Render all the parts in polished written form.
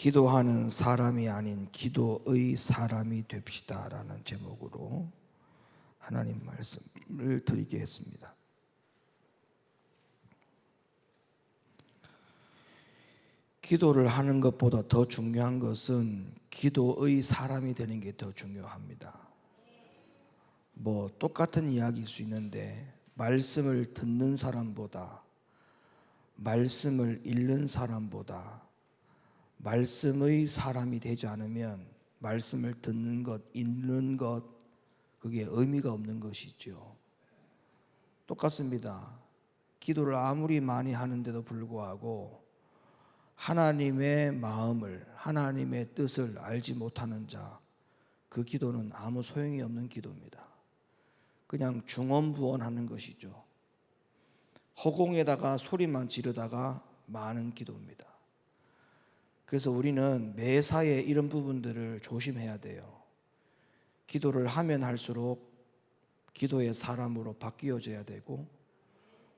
기도하는 사람이 아닌 기도의 사람이 됩시다 라는 제목으로 하나님 말씀을 드리겠습니다. 기도를 하는 것보다 더 중요한 것은 기도의 사람이 되는 게 더 중요합니다. 똑같은 이야기일 수 있는데 말씀을 듣는 사람보다, 말씀을 읽는 사람보다 말씀의 사람이 되지 않으면 말씀을 듣는 것, 읽는 것, 그게 의미가 없는 것이죠. 똑같습니다. 기도를 아무리 많이 하는데도 불구하고 하나님의 마음을, 하나님의 뜻을 알지 못하는 자, 그 기도는 아무 소용이 없는 기도입니다. 그냥 중언부언하는 것이죠. 허공에다가 소리만 지르다가 마는 기도입니다. 그래서 우리는 매사에 이런 부분들을 조심해야 돼요. 기도를 하면 할수록 기도의 사람으로 바뀌어져야 되고,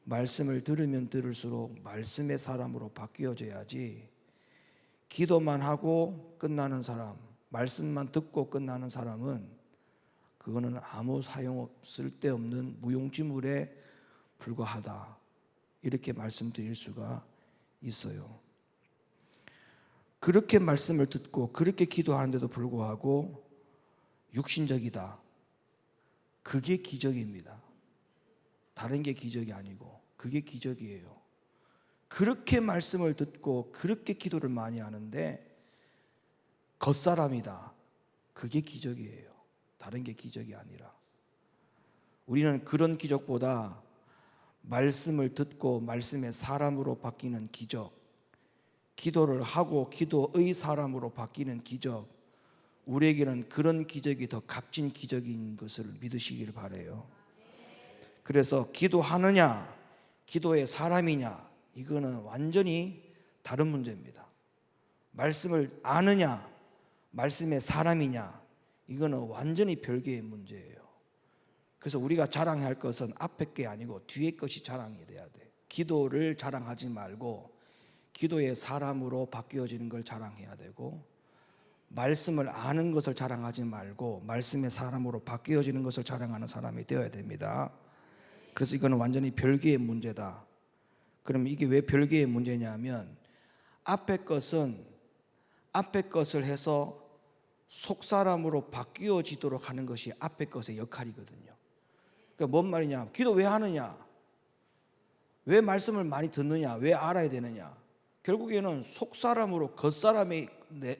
말씀을 들으면 들을수록 말씀의 사람으로 바뀌어져야지, 기도만 하고 끝나는 사람, 말씀만 듣고 끝나는 사람은 그거는 아무 쓸데없는 무용지물에 불과하다, 이렇게 말씀드릴 수가 있어요. 그렇게 말씀을 듣고 그렇게 기도하는데도 불구하고 육신적이다, 그게 기적입니다. 다른 게 기적이 아니고 그게 기적이에요. 그렇게 말씀을 듣고 그렇게 기도를 많이 하는데 겉사람이다, 그게 기적이에요. 다른 게 기적이 아니라. 우리는 그런 기적보다 말씀을 듣고 말씀의 사람으로 바뀌는 기적, 기도를 하고 기도의 사람으로 바뀌는 기적, 우리에게는 그런 기적이 더 값진 기적인 것을 믿으시길 바라요. 그래서 기도하느냐, 기도의 사람이냐, 이거는 완전히 다른 문제입니다. 말씀을 아느냐, 말씀의 사람이냐, 이거는 완전히 별개의 문제예요. 그래서 우리가 자랑해야 할 것은 앞에 게 아니고 뒤에 것이 자랑이 돼야 돼. 기도를 자랑하지 말고 기도의 사람으로 바뀌어지는 걸 자랑해야 되고, 말씀을 아는 것을 자랑하지 말고 말씀의 사람으로 바뀌어지는 것을 자랑하는 사람이 되어야 됩니다. 그래서 이거는 완전히 별개의 문제다. 그럼 이게 왜 별개의 문제냐면, 앞에 것은 앞에 것을 해서 속사람으로 바뀌어지도록 하는 것이 앞에 것의 역할이거든요. 그러니까 뭔 말이냐, 기도 왜 하느냐, 왜 말씀을 많이 듣느냐, 왜 알아야 되느냐, 결국에는 속사람으로, 겉사람의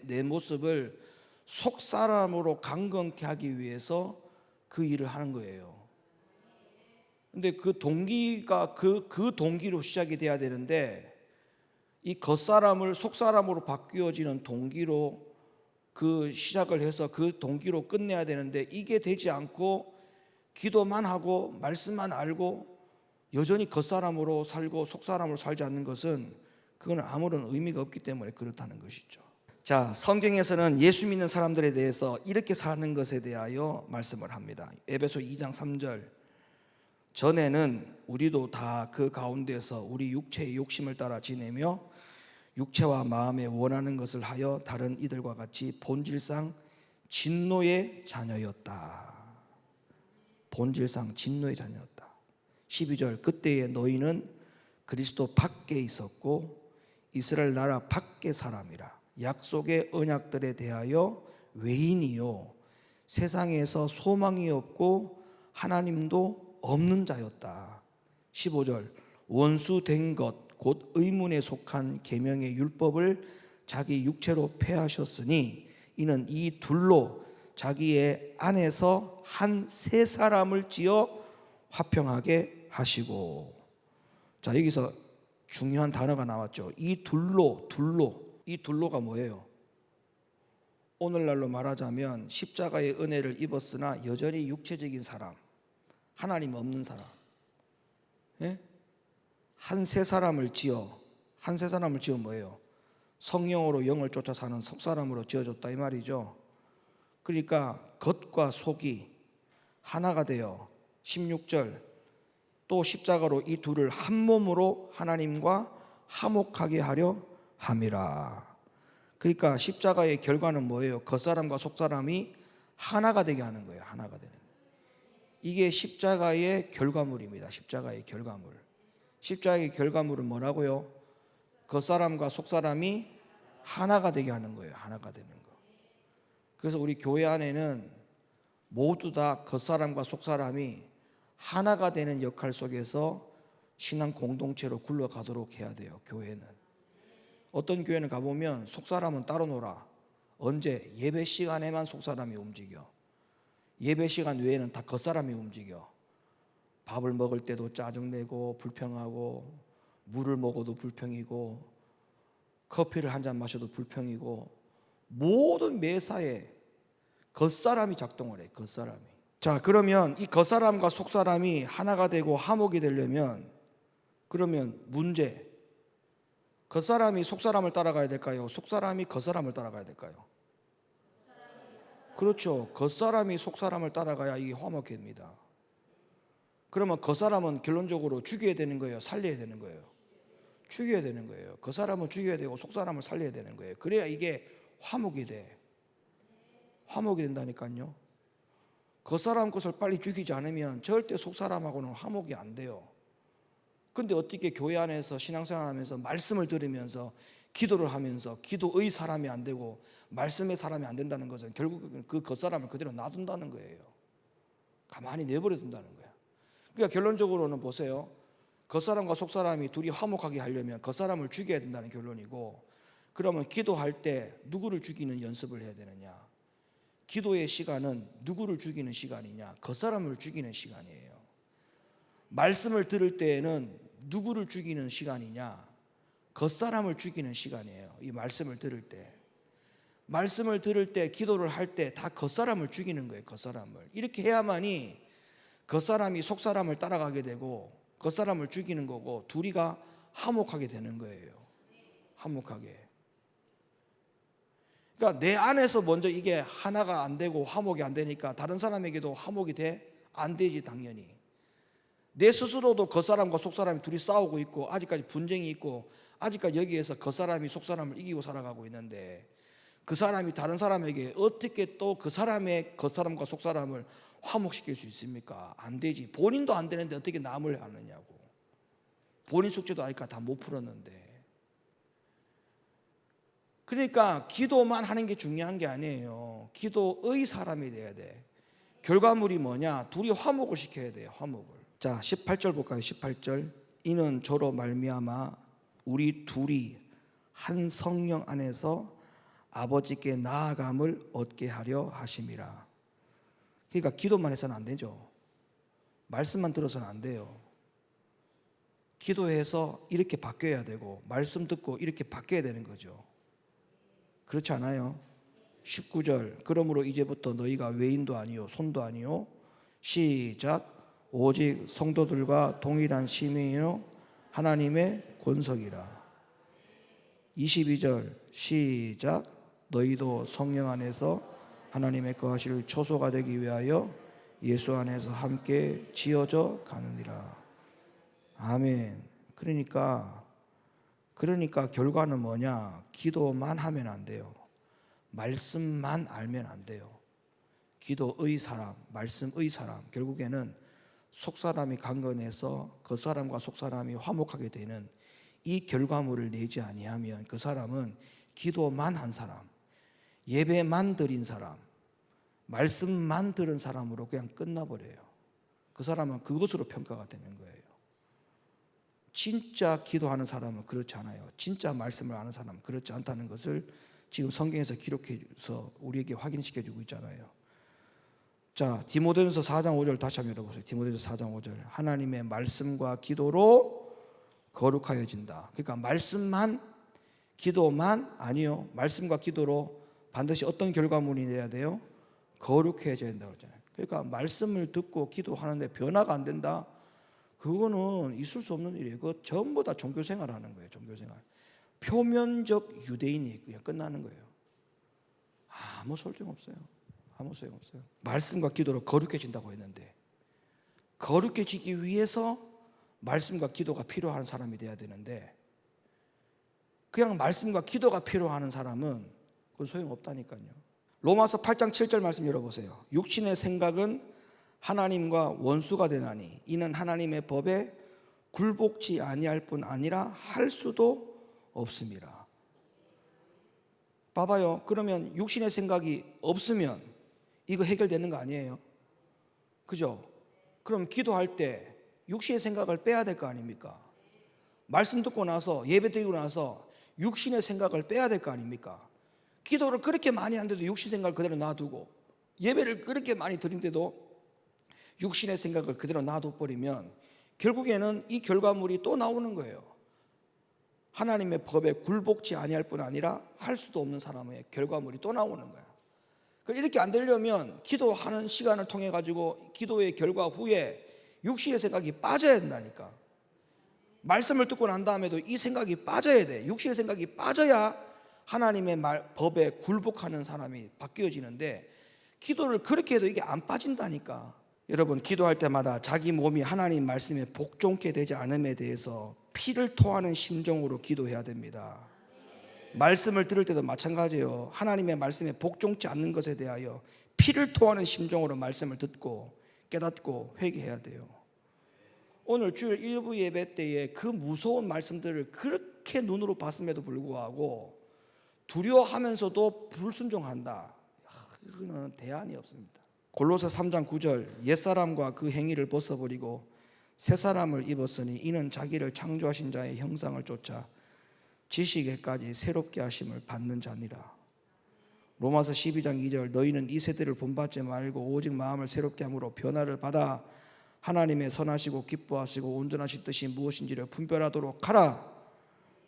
내 모습을 속사람으로 강건케 하기 위해서 그 일을 하는 거예요. 근데 그 동기가 그 동기로 시작이 돼야 되는데, 이 겉사람을 속사람으로 바뀌어지는 동기로 그 시작을 해서 그 동기로 끝내야 되는데, 이게 되지 않고 기도만 하고 말씀만 알고 여전히 겉사람으로 살고 속사람으로 살지 않는 것은, 그건 아무런 의미가 없기 때문에 그렇다는 것이죠. 자, 성경에서는 예수 믿는 사람들에 대해서 이렇게 사는 것에 대하여 말씀을 합니다. 에베소 2장 3절, 전에는 우리도 다 그 가운데서 우리 육체의 욕심을 따라 지내며 육체와 마음에 원하는 것을 하여 다른 이들과 같이 본질상 진노의 자녀였다. 본질상 진노의 자녀였다. 12절, 그때의 너희는 그리스도 밖에 있었고 이스라엘 나라 밖의 사람이라. 약속의 언약들에 대하여 외인이요 세상에서 소망이 없고 하나님도 없는 자였다. 15절, 원수 된 것 곧 의문에 속한 계명의 율법을 자기 육체로 폐하셨으니 이는 이 둘로 자기의 안에서 한 세 사람을 지어 화평하게 하시고. 자, 여기서 중요한 단어가 나왔죠. 이 둘로. 이 둘로가 뭐예요? 오늘날로 말하자면 십자가의 은혜를 입었으나 여전히 육체적인 사람, 하나님 없는 사람, 예? 한 세 사람을 지어 뭐예요? 성령으로 영을 쫓아 사는 속사람으로 지어줬다, 이 말이죠. 그러니까 겉과 속이 하나가 되어 16절, 또 십자가로 이 둘을 한 몸으로 하나님과 화목하게 하려 함이라. 그러니까 십자가의 결과는 뭐예요? 겉사람과 속사람이 하나가 되게 하는 거예요. 하나가 되는 거예요. 이게 십자가의 결과물입니다. 십자가의 결과물. 십자가의 결과물은 뭐라고요? 겉사람과 속사람이 하나가 되게 하는 거예요. 하나가 되는 거. 그래서 우리 교회 안에는 모두 다 겉사람과 속사람이 하나가 되는 역할 속에서 신앙 공동체로 굴러가도록 해야 돼요. 교회는. 어떤 교회는 가보면 속사람은 따로 놀아. 언제? 예배 시간에만 속사람이 움직여. 예배 시간 외에는 다 겉사람이 움직여. 밥을 먹을 때도 짜증내고 불평하고, 물을 먹어도 불평이고, 커피를 한 잔 마셔도 불평이고, 모든 매사에 겉사람이 작동을 해. 겉사람이. 자, 그러면 이 겉사람과 속사람이 하나가 되고 화목이 되려면, 그러면 문제, 겉사람이 속사람을 따라가야 될까요? 속사람이 겉사람을 따라가야 될까요? 그렇죠. 겉사람이 속사람을 따라가야 이게 화목합니다. 그러면 겉사람은 결론적으로 죽여야 되는 거예요? 살려야 되는 거예요? 죽여야 되는 거예요. 겉사람은 죽여야 되고 속사람을 살려야 되는 거예요. 그래야 이게 화목이 돼. 화목이 된다니까요. 겉사람 것을 빨리 죽이지 않으면 절대 속사람하고는 화목이 안 돼요. 근데 어떻게 교회 안에서 신앙생활 하면서 말씀을 들으면서 기도를 하면서 기도의 사람이 안 되고 말씀의 사람이 안 된다는 것은 결국 그 겉사람을 그대로 놔둔다는 거예요. 가만히 내버려 둔다는 거예요. 그러니까 결론적으로는 보세요. 겉사람과 속사람이 둘이 화목하게 하려면 겉사람을 죽여야 된다는 결론이고, 그러면 기도할 때 누구를 죽이는 연습을 해야 되느냐? 기도의 시간은 누구를 죽이는 시간이냐? 겉사람을 죽이는 시간이에요. 말씀을 들을 때에는 누구를 죽이는 시간이냐? 겉사람을 죽이는 시간이에요. 이 말씀을 들을 때. 말씀을 들을 때, 기도를 할 때 다 겉사람을 죽이는 거예요. 겉사람을. 이렇게 해야만이 겉사람이 속사람을 따라가게 되고 겉사람을 죽이는 거고 둘이가 화목하게 되는 거예요. 화목하게. 그러니까 내 안에서 먼저 이게 하나가 안 되고 화목이 안 되니까 다른 사람에게도 화목이 돼? 안 되지 당연히. 내 스스로도 겉사람과 속사람이 둘이 싸우고 있고 아직까지 분쟁이 있고 아직까지 여기에서 겉사람이 속사람을 이기고 살아가고 있는데, 그 사람이 다른 사람에게 어떻게 또 그 사람의 겉사람과 속사람을 화목시킬 수 있습니까? 안 되지. 본인도 안 되는데 어떻게 남을 하느냐고. 본인 숙제도 아직까지 다 못 풀었는데. 그러니까 기도만 하는 게 중요한 게 아니에요. 기도의 사람이 돼야 돼. 결과물이 뭐냐? 둘이 화목을 시켜야 돼요. 화목을. 자, 18절 볼까요? 18절. 이는 저로 말미암아 우리 둘이 한 성령 안에서 아버지께 나아감을 얻게 하려 하심이라. 그러니까 기도만 해서는 안 되죠. 말씀만 들어서는 안 돼요. 기도해서 이렇게 바뀌어야 되고 말씀 듣고 이렇게 바뀌어야 되는 거죠. 그렇지 않아요? 19절. 그러므로 이제부터 너희가 외인도 아니요 손도 아니요 시작. 오직 성도들과 동일한 시민이요 하나님의 권석이라. 22절 시작. 너희도 성령 안에서 하나님의 거하실 초소가 되기 위하여 예수 안에서 함께 지어져 가느니라. 아멘. 그러니까 결과는 뭐냐? 기도만 하면 안 돼요. 말씀만 알면 안 돼요. 기도의 사람, 말씀의 사람, 결국에는 속사람이 강건해서 겉사람과 속사람이 화목하게 되는 이 결과물을 내지 아니하면 그 사람은 기도만 한 사람, 예배만 드린 사람, 말씀만 들은 사람으로 그냥 끝나버려요. 그 사람은 그것으로 평가가 되는 거예요. 진짜 기도하는 사람은 그렇지 않아요. 진짜 말씀을 아는 사람은 그렇지 않다는 것을 지금 성경에서 기록해서 우리에게 확인시켜주고 있잖아요. 자, 디모데전서 4장 5절 다시 한번 읽어보세요. 디모데전서 4장 5절. 하나님의 말씀과 기도로 거룩하여진다. 그러니까 말씀만, 기도만 아니요. 말씀과 기도로 반드시 어떤 결과물이 내야 돼요? 거룩해져야 된다고 그러잖아요. 그러니까 말씀을 듣고 기도하는데 변화가 안 된다? 그거는 있을 수 없는 일이에요. 그거 전부 다 종교생활 하는 거예요. 종교생활. 표면적 유대인이 그냥 끝나는 거예요. 아무 소용없어요. 아무 소용없어요. 말씀과 기도로 거룩해진다고 했는데, 거룩해지기 위해서 말씀과 기도가 필요한 사람이 돼야 되는데, 그냥 말씀과 기도가 필요한 사람은 그건 소용없다니까요. 로마서 8장 7절 말씀 열어보세요. 육신의 생각은 하나님과 원수가 되나니 이는 하나님의 법에 굴복지 아니할 뿐 아니라 할 수도 없습니다. 봐봐요. 그러면 육신의 생각이 없으면 이거 해결되는 거 아니에요? 그죠? 그럼 기도할 때 육신의 생각을 빼야 될 거 아닙니까? 말씀 듣고 나서 예배 드리고 나서 육신의 생각을 빼야 될 거 아닙니까? 기도를 그렇게 많이 하는데도 육신 생각을 그대로 놔두고 예배를 그렇게 많이 드린데도 육신의 생각을 그대로 놔둬버리면 결국에는 이 결과물이 또 나오는 거예요. 하나님의 법에 굴복지 아니할 뿐 아니라 할 수도 없는 사람의 결과물이 또 나오는 거야. 이렇게 안 되려면 기도하는 시간을 통해 가지고 기도의 결과 후에 육신의 생각이 빠져야 된다니까. 말씀을 듣고 난 다음에도 이 생각이 빠져야 돼. 육신의 생각이 빠져야 하나님의 법에 굴복하는 사람이 바뀌어지는데 기도를 그렇게 해도 이게 안 빠진다니까. 여러분, 기도할 때마다 자기 몸이 하나님 말씀에 복종케 되지 않음에 대해서 피를 토하는 심정으로 기도해야 됩니다. 말씀을 들을 때도 마찬가지예요. 하나님의 말씀에 복종치 않는 것에 대하여 피를 토하는 심정으로 말씀을 듣고 깨닫고 회개해야 돼요. 오늘 주일 일부 예배 때에 그 무서운 말씀들을 그렇게 눈으로 봤음에도 불구하고 두려워하면서도 불순종한다. 이거는 대안이 없습니다. 골로새 3장 9절 옛사람과 그 행위를 벗어버리고 새사람을 입었으니 이는 자기를 창조하신 자의 형상을 쫓아 지식에까지 새롭게 하심을 받는 자니라. 로마서 12장 2절 너희는 이 세대를 본받지 말고 오직 마음을 새롭게 함으로 변화를 받아 하나님의 선하시고 기뻐하시고 온전하신 뜻이 무엇인지를 분별하도록 하라.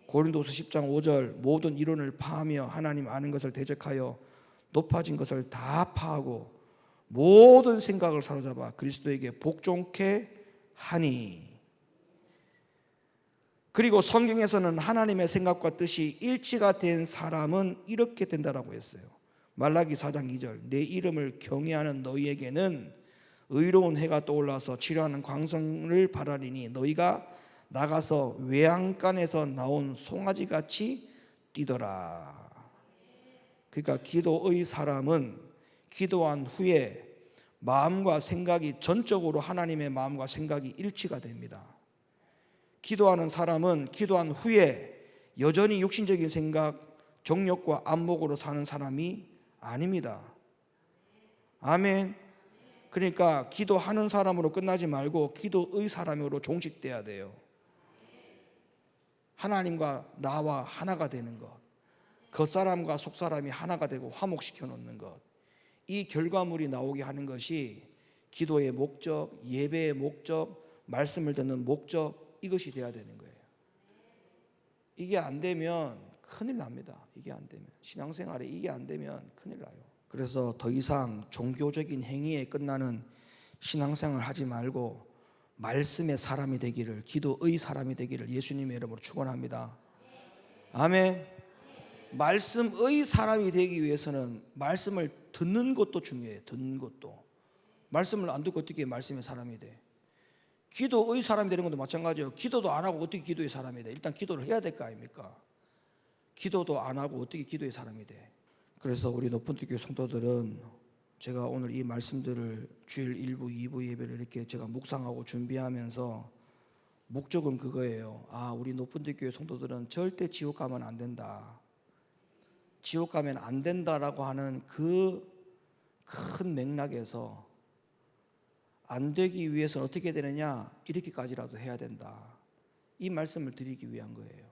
고린도서 10장 5절 모든 이론을 파하며 하나님 아는 것을 대적하여 높아진 것을 다 파하고 모든 생각을 사로잡아 그리스도에게 복종케 하니. 그리고 성경에서는 하나님의 생각과 뜻이 일치가 된 사람은 이렇게 된다라고 했어요. 말라기 4장 2절 내 이름을 경외하는 너희에게는 의로운 해가 떠올라서 치료하는 광선을 바라리니 너희가 나가서 외양간에서 나온 송아지같이 뛰더라. 그러니까 기도의 사람은 기도한 후에 마음과 생각이 전적으로 하나님의 마음과 생각이 일치가 됩니다. 기도하는 사람은 기도한 후에 여전히 육신적인 생각, 정욕과 안목으로 사는 사람이 아닙니다. 아멘. 그러니까 기도하는 사람으로 끝나지 말고 기도의 사람으로 종식돼야 돼요. 하나님과 나와 하나가 되는 것, 겉사람과 속사람이 하나가 되고 화목시켜 놓는 것, 이 결과물이 나오게 하는 것이 기도의 목적, 예배의 목적, 말씀을 듣는 목적, 이것이 돼야 되는 거예요. 이게 안 되면 큰일 납니다. 이게 안 되면 신앙생활에 이게 안 되면 큰일 나요. 그래서 더 이상 종교적인 행위에 끝나는 신앙생활 하지 말고 말씀의 사람이 되기를, 기도의 사람이 되기를 예수님의 이름으로 축원합니다. 아멘. 말씀의 사람이 되기 위해서는 말씀을 듣는 것도 중요해요. 듣는 것도. 말씀을 안 듣고 어떻게 말씀의 사람이 돼? 기도의 사람이 되는 것도 마찬가지예요. 기도도 안 하고 어떻게 기도의 사람이 돼? 일단 기도를 해야 될 거 아닙니까? 기도도 안 하고 어떻게 기도의 사람이 돼? 그래서 우리 높은교회 성도들은 제가 오늘 이 말씀들을 주일 1부, 2부 예배를 이렇게 제가 묵상하고 준비하면서 목적은 그거예요. 우리 높은교회 성도들은 절대 지옥 가면 안 된다. 지옥 가면 안 된다라고 하는 그 큰 맥락에서 안 되기 위해서는 어떻게 되느냐? 이렇게까지라도 해야 된다. 이 말씀을 드리기 위한 거예요.